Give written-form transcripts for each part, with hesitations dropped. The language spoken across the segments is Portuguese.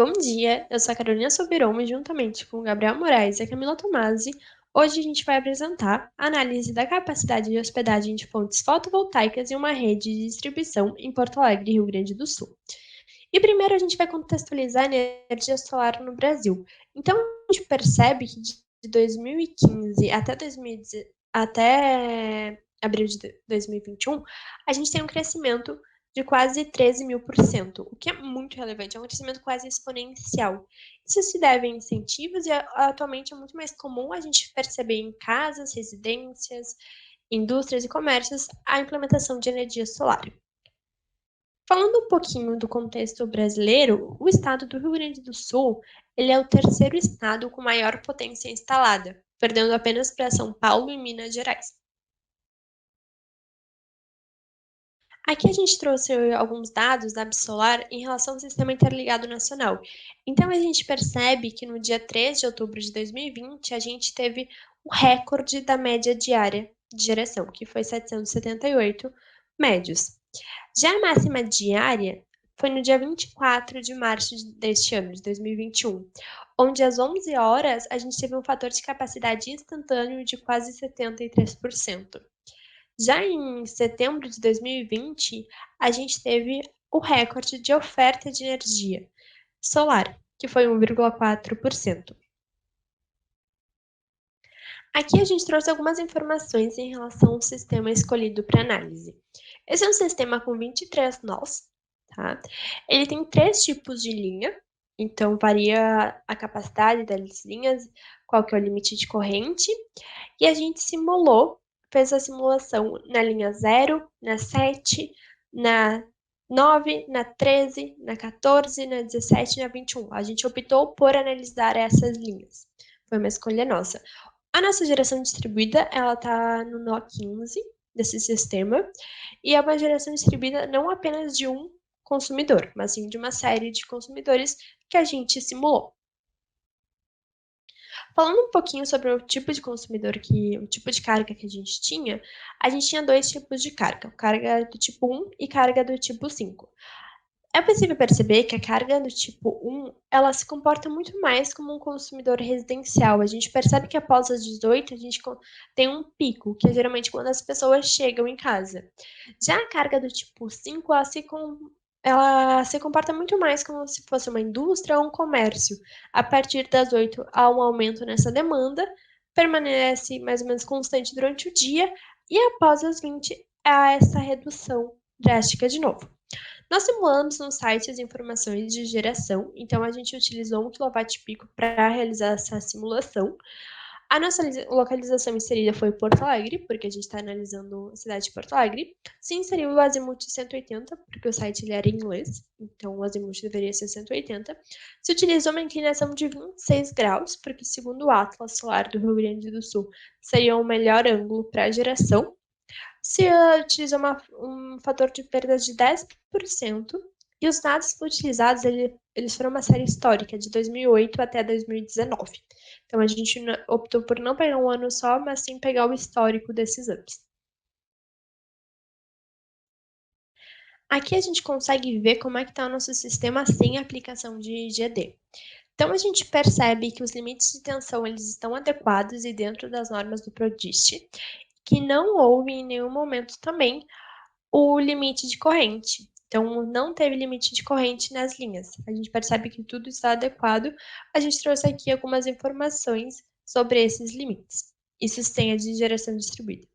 Bom dia, eu sou a Carolina Soberon e juntamente com o Gabriel Moraes e a Camila Tomasi, hoje a gente vai apresentar a análise da capacidade de hospedagem de fontes fotovoltaicas em uma rede de distribuição em Porto Alegre, Rio Grande do Sul. E primeiro a gente vai contextualizar a energia solar no Brasil. Então a gente percebe que de 2015 até abril de 2021, a gente tem um crescimento de quase 13.000%, o que é muito relevante, é um crescimento quase exponencial. Isso se deve a incentivos e atualmente é muito mais comum a gente perceber em casas, residências, indústrias e comércios a implementação de energia solar. Falando um pouquinho do contexto brasileiro, o estado do Rio Grande do Sul, ele é o terceiro estado com maior potência instalada, perdendo apenas para São Paulo e Minas Gerais. Aqui a gente trouxe alguns dados da Absolar em relação ao Sistema Interligado Nacional. Então a gente percebe que no dia 3 de outubro de 2020, a gente teve o recorde da média diária de geração, que foi 778 médios. Já a máxima diária foi no dia 24 de março deste ano, de 2021, onde às 11 horas a gente teve um fator de capacidade instantâneo de quase 73%. Já em setembro de 2020, a gente teve o recorde de oferta de energia solar, que foi 1,4%. Aqui a gente trouxe algumas informações em relação ao sistema escolhido para análise. Esse é um sistema com 23 nós, tá? Ele tem 3 tipos de linha, então varia a capacidade das linhas, qual que é o limite de corrente, e a gente fez a simulação na linha 0, na 7, na 9, na 13, na 14, na 17 e na 21. A gente optou por analisar essas linhas. Foi uma escolha nossa. A nossa geração distribuída, ela está no nó 15 desse sistema, e é uma geração distribuída não apenas de um consumidor, mas sim de uma série de consumidores que a gente simulou. Falando um pouquinho sobre o tipo de o tipo de carga que a gente tinha dois tipos de carga, carga do tipo 1 e carga do tipo 5. É possível perceber que a carga do tipo 1, ela se comporta muito mais como um consumidor residencial. A gente percebe que após as 18, a gente tem um pico, que é geralmente quando as pessoas chegam em casa. Já a carga do tipo 5, ela se comporta muito mais como se fosse uma indústria ou um comércio. A partir das 8 há um aumento nessa demanda, permanece mais ou menos constante durante o dia, e após as 20 há essa redução drástica de novo. Nós simulamos no site as informações de geração, então a gente utilizou 1 kW-pico para realizar essa simulação. A nossa localização inserida foi Porto Alegre, porque a gente está analisando a cidade de Porto Alegre. Se inseriu o azimuth 180, porque o site ele era em inglês, então o azimuth deveria ser 180. Se utilizou uma inclinação de 26 graus, porque segundo o Atlas Solar do Rio Grande do Sul, seria o melhor ângulo para a geração. Se utiliza um fator de perdas de 10%, e os dados utilizados, eles foram uma série histórica, de 2008 até 2019. Então, a gente optou por não pegar um ano só, mas sim pegar o histórico desses anos. Aqui a gente consegue ver como é que está o nosso sistema sem aplicação de GD. Então, a gente percebe que os limites de tensão eles estão adequados e dentro das normas do PRODIST, que não houve em nenhum momento também o limite de corrente. Então, não teve limite de corrente nas linhas. A gente percebe que tudo está adequado. A gente trouxe aqui algumas informações sobre esses limites e sistema de geração distribuída.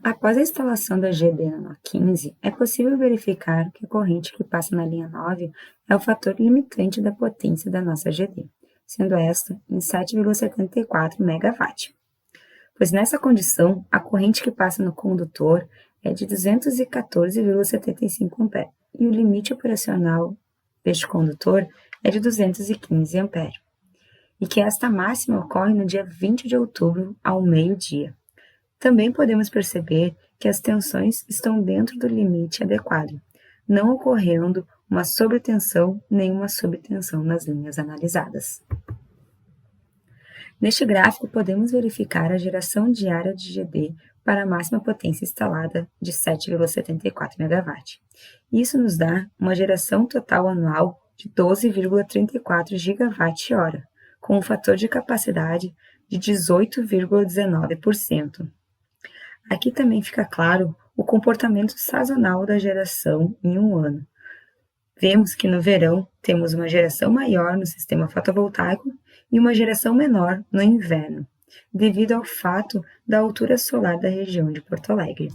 Após a instalação da GD na nó 15, é possível verificar que a corrente que passa na linha 9 é o fator limitante da potência da nossa GD, sendo esta em 7,74 MW. Pois nessa condição, a corrente que passa no condutor é de 214,75 A e o limite operacional deste condutor é de 215 A, e que esta máxima ocorre no dia 20 de outubro, ao meio-dia. Também podemos perceber que as tensões estão dentro do limite adequado, não ocorrendo uma sobretensão nem uma subtensão nas linhas analisadas. Neste gráfico, podemos verificar a geração diária de GD para a máxima potência instalada de 7,74 MW. Isso nos dá uma geração total anual de 12,34 GWh, com um fator de capacidade de 18,19%. Aqui também fica claro o comportamento sazonal da geração em um ano. Vemos que no verão temos uma geração maior no sistema fotovoltaico e uma geração menor no inverno, devido ao fato da altura solar da região de Porto Alegre.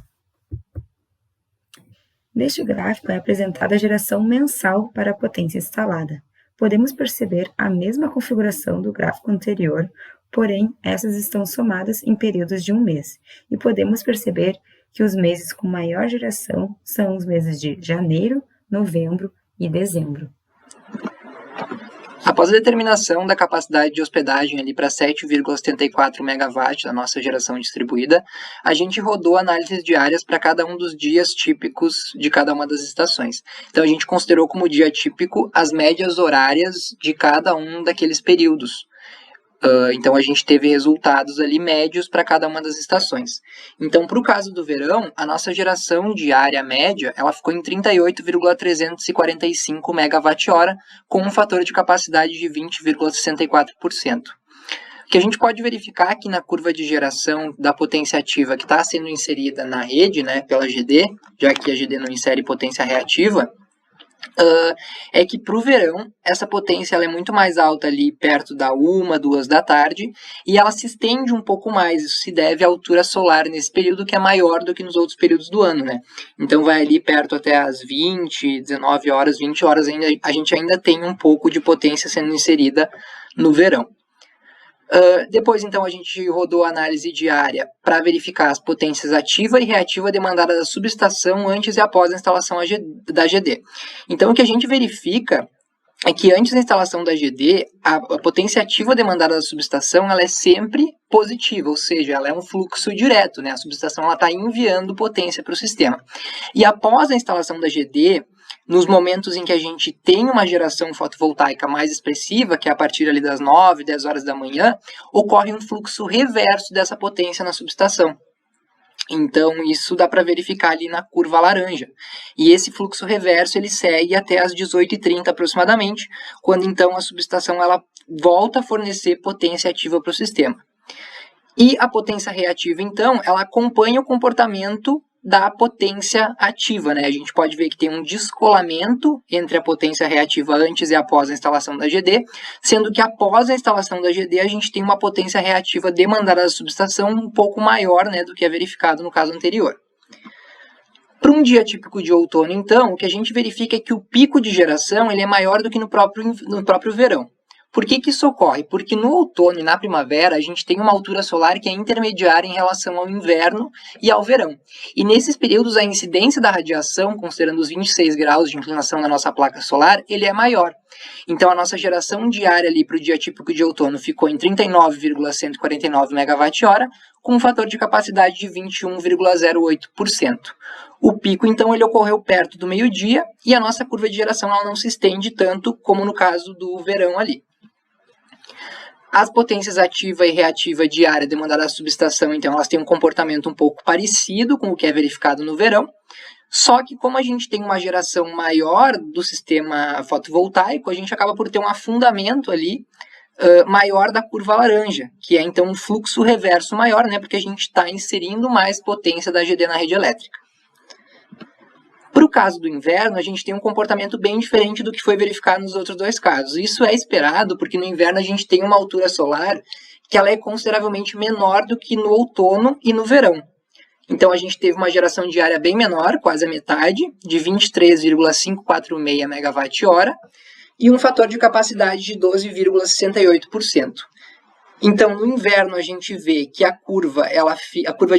Neste gráfico é apresentada a geração mensal para a potência instalada. Podemos perceber a mesma configuração do gráfico anterior, porém essas estão somadas em períodos de um mês, e podemos perceber que os meses com maior geração são os meses de janeiro, novembro e dezembro. Após a determinação da capacidade de hospedagem ali para 7,74 MW da nossa geração distribuída, a gente rodou análises diárias para cada um dos dias típicos de cada uma das estações. Então a gente considerou como dia típico as médias horárias de cada um daqueles períodos. Então a gente teve resultados ali médios para cada uma das estações. Então, para o caso do verão, a nossa geração diária média ela ficou em 38,345 MWh, com um fator de capacidade de 20,64%. O que a gente pode verificar aqui na curva de geração da potência ativa que está sendo inserida na rede, né, pela GD, já que a GD não insere potência reativa, é que para o verão, essa potência ela é muito mais alta ali perto da 1, 2 da tarde, e ela se estende um pouco mais. Isso se deve à altura solar nesse período, que é maior do que nos outros períodos do ano, né? Então vai ali perto até as 20, 19 horas, 20 horas, a gente ainda tem um pouco de potência sendo inserida no verão. Depois, então, a gente rodou a análise diária para verificar as potências ativa e reativa demandadas da subestação antes e após a instalação da GD. Então, o que a gente verifica é que antes da instalação da GD, a potência ativa demandada da subestação ela é sempre positiva, ou seja, ela é um fluxo direto, né? A subestação está enviando potência para o sistema. E após a instalação da GD, nos momentos em que a gente tem uma geração fotovoltaica mais expressiva, que é a partir ali das 9, 10 horas da manhã, ocorre um fluxo reverso dessa potência na subestação. Então, isso dá para verificar ali na curva laranja. E esse fluxo reverso ele segue até as 18h30 aproximadamente, quando então a subestação ela volta a fornecer potência ativa para o sistema. E a potência reativa, então, ela acompanha o comportamento da potência ativa, né? A gente pode ver que tem um descolamento entre a potência reativa antes e após a instalação da GD, sendo que após a instalação da GD a gente tem uma potência reativa demandada da subestação um pouco maior, né, do que é verificado no caso anterior. Para um dia típico de outono, então, o que a gente verifica é que o pico de geração ele é maior do que no próprio verão. Por que isso ocorre? Porque no outono e na primavera a gente tem uma altura solar que é intermediária em relação ao inverno e ao verão. E nesses períodos a incidência da radiação, considerando os 26 graus de inclinação da nossa placa solar, ele é maior. Então a nossa geração diária ali para o dia típico de outono ficou em 39,149 MWh, com um fator de capacidade de 21,08%. O pico, então, ele ocorreu perto do meio-dia e a nossa curva de geração ela não se estende tanto como no caso do verão ali. As potências ativa e reativa diária demandadas da subestação, então, elas têm um comportamento um pouco parecido com o que é verificado no verão, só que como a gente tem uma geração maior do sistema fotovoltaico, a gente acaba por ter um afundamento ali maior da curva laranja, que é, então, um fluxo reverso maior, né, porque a gente está inserindo mais potência da GD na rede elétrica. Para o caso do inverno, a gente tem um comportamento bem diferente do que foi verificado nos outros dois casos. Isso é esperado porque no inverno a gente tem uma altura solar que ela é consideravelmente menor do que no outono e no verão. Então a gente teve uma geração diária bem menor, quase a metade, de 23,546 MWh e um fator de capacidade de 12,68%. Então, no inverno, a gente vê que a curva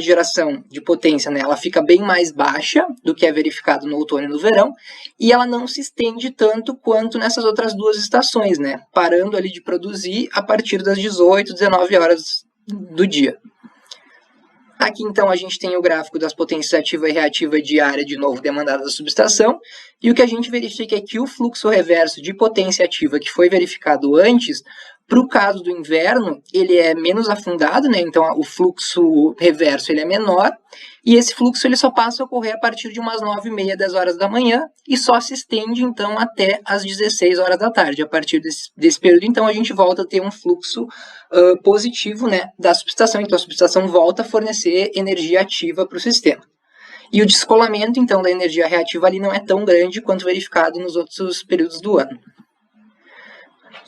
de geração de potência, né, ela fica bem mais baixa do que é verificado no outono e no verão, e ela não se estende tanto quanto nessas outras duas estações, né, parando ali de produzir a partir das 18, 19 horas do dia. Aqui, então, a gente tem o gráfico das potências ativa e reativa diária, de novo, demandada da subestação, e o que a gente verifica é que o fluxo reverso de potência ativa que foi verificado antes Para o caso do inverno, ele é menos afundado, né? Então o fluxo reverso ele é menor, e esse fluxo ele só passa a ocorrer a partir de umas 9h30, 10 horas da manhã, e só se estende então até as 16 horas da tarde. A partir desse período, então, a gente volta a ter um fluxo positivo, né, da subestação, então a subestação volta a fornecer energia ativa para o sistema. E o descolamento, então, da energia reativa ali não é tão grande quanto verificado nos outros períodos do ano.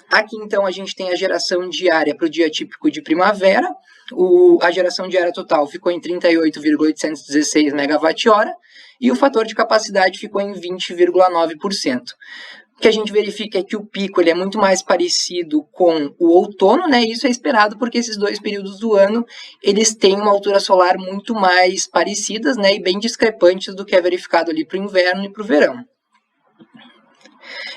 Aqui, então, a gente tem a geração diária para o dia típico de primavera. A geração diária total ficou em 38,816 MWh e o fator de capacidade ficou em 20,9%. O que a gente verifica é que o pico ele é muito mais parecido com o outono, né? Isso é esperado porque esses dois períodos do ano eles têm uma altura solar muito mais parecidas, né? E bem discrepantes do que é verificado ali para o inverno e para o verão.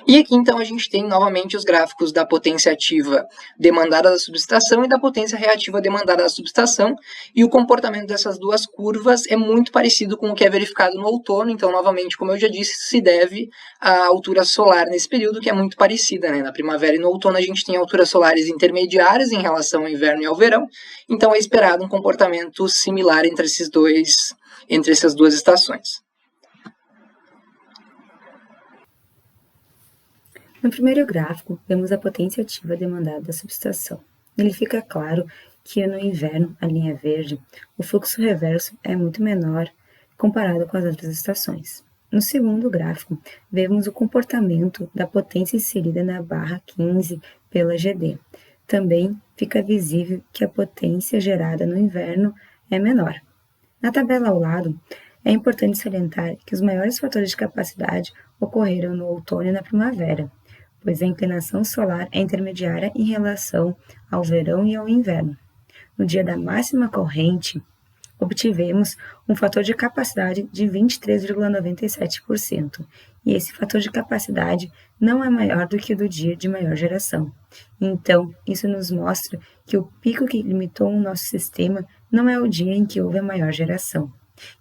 E aqui, então, a gente tem novamente os gráficos da potência ativa demandada da subestação e da potência reativa demandada da subestação, e o comportamento dessas duas curvas é muito parecido com o que é verificado no outono. Então, novamente, como eu já disse, se deve à altura solar nesse período, que é muito parecida, né? Na primavera e no outono a gente tem alturas solares intermediárias em relação ao inverno e ao verão, então é esperado um comportamento similar entre essas duas estações. No primeiro gráfico, vemos a potência ativa demandada da subestação. Nele fica claro que no inverno, a linha verde, o fluxo reverso é muito menor comparado com as outras estações. No segundo gráfico, vemos o comportamento da potência inserida na barra 15 pela GD. Também fica visível que a potência gerada no inverno é menor. Na tabela ao lado, é importante salientar que os maiores fatores de capacidade ocorreram no outono e na primavera, pois a inclinação solar é intermediária em relação ao verão e ao inverno. No dia da máxima corrente, obtivemos um fator de capacidade de 23,97%, e esse fator de capacidade não é maior do que o do dia de maior geração. Então, isso nos mostra que o pico que limitou o nosso sistema não é o dia em que houve a maior geração.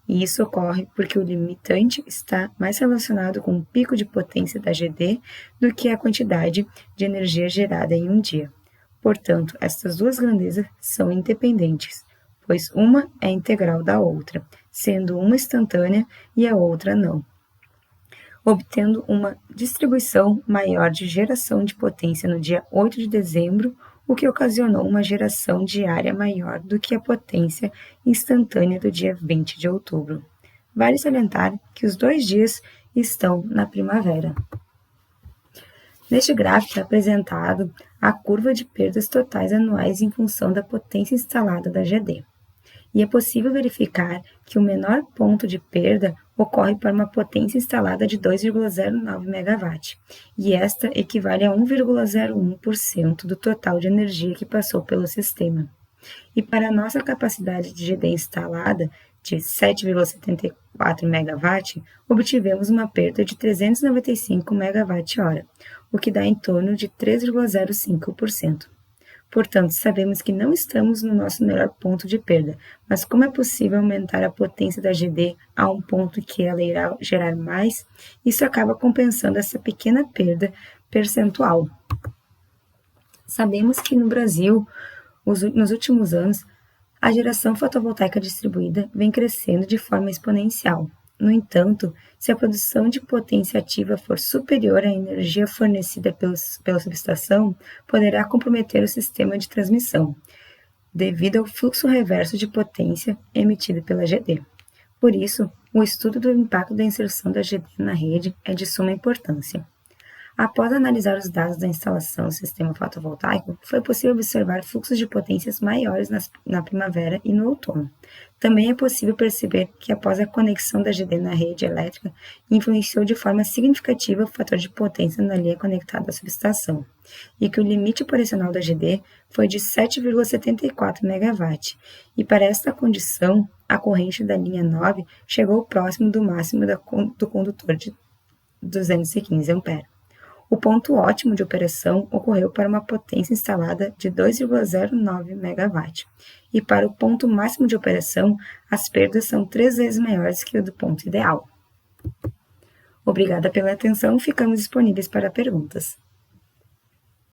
E isso ocorre porque o limitante está mais relacionado com o pico de potência da GD do que a quantidade de energia gerada em um dia. Portanto, estas duas grandezas são independentes, pois uma é integral da outra, sendo uma instantânea e a outra não, obtendo uma distribuição maior de geração de potência no dia 8 de dezembro, o que ocasionou uma geração diária maior do que a potência instantânea do dia 20 de outubro. Vale salientar que os 2 dias estão na primavera. Neste gráfico é apresentado a curva de perdas totais anuais em função da potência instalada da GD. E é possível verificar que o menor ponto de perda ocorre para uma potência instalada de 2,09 MW, e esta equivale a 1,01% do total de energia que passou pelo sistema. E para a nossa capacidade de GD instalada, de 7,74 MW, obtivemos uma perda de 395 MWh, o que dá em torno de 3,05%. Portanto, sabemos que não estamos no nosso melhor ponto de perda, mas como é possível aumentar a potência da GD a um ponto que ela irá gerar mais, isso acaba compensando essa pequena perda percentual. Sabemos que no Brasil, nos últimos anos, a geração fotovoltaica distribuída vem crescendo de forma exponencial. No entanto, se a produção de potência ativa for superior à energia fornecida pela subestação, poderá comprometer o sistema de transmissão, devido ao fluxo reverso de potência emitido pela GD. Por isso, o estudo do impacto da inserção da GD na rede é de suma importância. Após analisar os dados da instalação do sistema fotovoltaico, foi possível observar fluxos de potências maiores na primavera e no outono. Também é possível perceber que após a conexão da GD na rede elétrica, influenciou de forma significativa o fator de potência na linha conectada à subestação, e que o limite operacional da GD foi de 7,74 MW, e para esta condição, a corrente da linha 9 chegou próximo do máximo do condutor de 215 A. O ponto ótimo de operação ocorreu para uma potência instalada de 2,09 MW, e para o ponto máximo de operação, as perdas são 3 vezes maiores que o do ponto ideal. Obrigada pela atenção, ficamos disponíveis para perguntas.